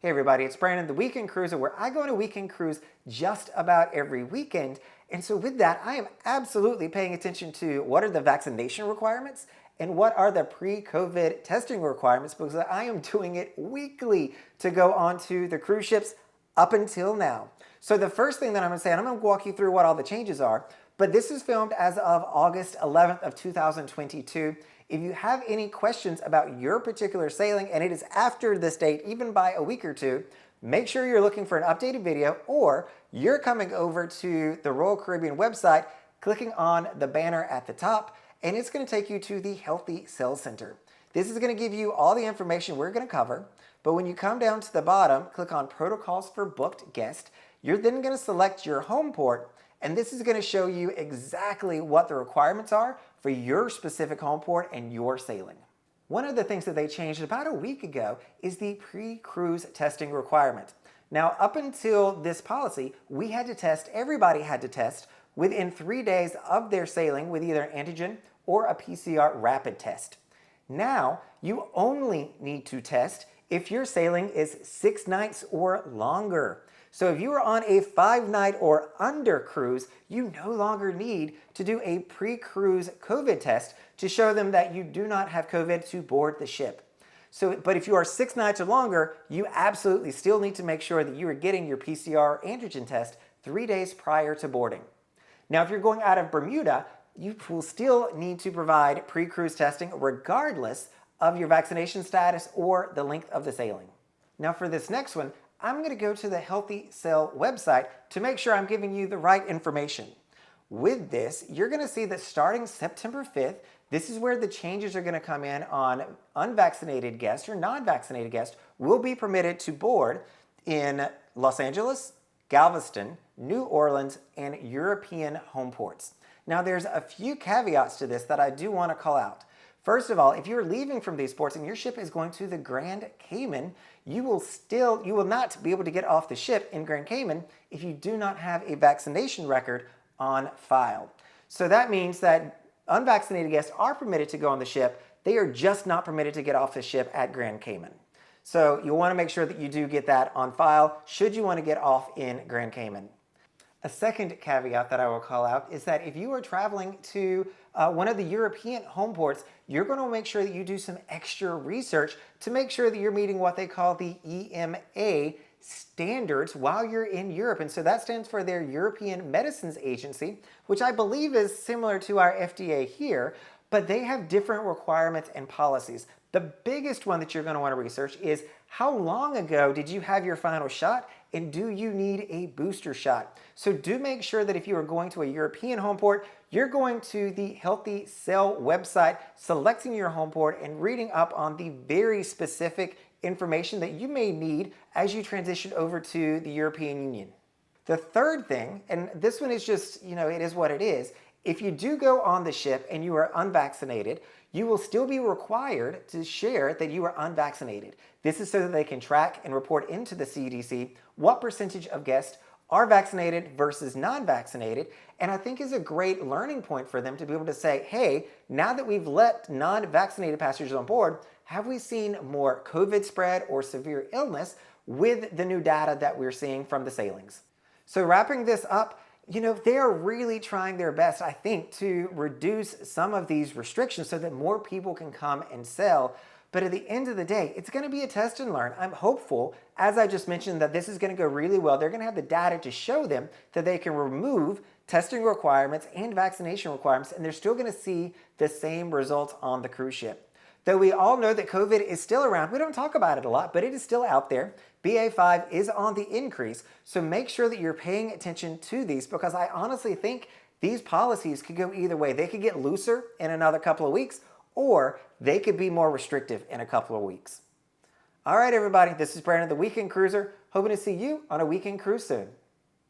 Hey everybody, it's Brandon, the Weekend Cruiser, where I go on a weekend cruise just about every weekend. And so with that, I am absolutely paying attention to what are the vaccination requirements and what are the pre-COVID testing requirements, because I am doing it weekly to go onto the cruise ships up until now. So the first thing that I'm going to say, and I'm going to walk you through what all the changes are, but this is filmed as of August 11th of 2022. If you have any questions about your particular sailing, and it is after this date, even by a week or two, make sure you're looking for an updated video, or you're coming over to the Royal Caribbean website, clicking on the banner at the top, and it's going to take you to the Healthy Sail Center. This is going to give you all the information we're going to cover, but when you come down to the bottom, click on Protocols for Booked Guest. You're then going to select your home port, and this is going to show you exactly what the requirements are for your specific home port and your sailing. One of the things that they changed about a week ago is the pre-cruise testing requirement. Now, up until this policy, everybody had to test within 3 days of their sailing with either an antigen or a PCR rapid test. Now, you only need to test if your sailing is 6 nights or longer. So if you are on a 5-night or under cruise, you no longer need to do a pre-cruise COVID test to show them that you do not have COVID to board the ship. But if you are 6 nights or longer, you absolutely still need to make sure that you are getting your PCR antigen test 3 days prior to boarding. Now, if you're going out of Bermuda, you will still need to provide pre-cruise testing regardless of your vaccination status or the length of the sailing. Now, for this next one, I'm going to go to the Healthy Sail website to make sure I'm giving you the right information. With this, you're going to see that starting September 5th, this is where the changes are going to come in on unvaccinated guests or non-vaccinated guests will be permitted to board in Los Angeles, Galveston, New Orleans, and European home ports. Now, there's a few caveats to this that I do want to call out. First of all, if you're leaving from these ports and your ship is going to the Grand Cayman, you will not be able to get off the ship in Grand Cayman if you do not have a vaccination record on file. So that means that unvaccinated guests are permitted to go on the ship. They are just not permitted to get off the ship at Grand Cayman. So you'll want to make sure that you do get that on file should you want to get off in Grand Cayman. A second caveat that I will call out is that if you are traveling to one of the European home ports, you're going to make sure that you do some extra research to make sure that you're meeting what they call the EMA standards while you're in Europe. And so that stands for their European Medicines Agency, which I believe is similar to our FDA here, but they have different requirements and policies. The biggest one that you're going to want to research is how long ago did you have your final shot, and do you need a booster shot? So do make sure that if you are going to a European home port, you're going to the Healthy Sail website, selecting your home port, and reading up on the very specific information that you may need as you transition over to the European Union. The third thing, and this one is just, it is what it is, if you do go on the ship and you are unvaccinated, you will still be required to share that you are unvaccinated. This is so that they can track and report into the CDC what percentage of guests are vaccinated versus non-vaccinated, and I think is a great learning point for them to be able to say, hey, now that we've let non-vaccinated passengers on board, have we seen more COVID spread or severe illness with the new data that we're seeing from the sailings? So wrapping this up, they are really trying their best, I think, to reduce some of these restrictions so that more people can come and sail. But at the end of the day, it's going to be a test and learn. I'm hopeful, as I just mentioned, that this is going to go really well. They're going to have the data to show them that they can remove testing requirements and vaccination requirements, and they're still going to see the same results on the cruise ship. Though we all know that COVID is still around, we don't talk about it a lot, but it is still out there. BA.5 is on the increase, so make sure that you're paying attention to these, because I honestly think these policies could go either way. They could get looser in another couple of weeks, or they could be more restrictive in a couple of weeks. All right, everybody, this is Brandon, the Weekend Cruiser, hoping to see you on a weekend cruise soon.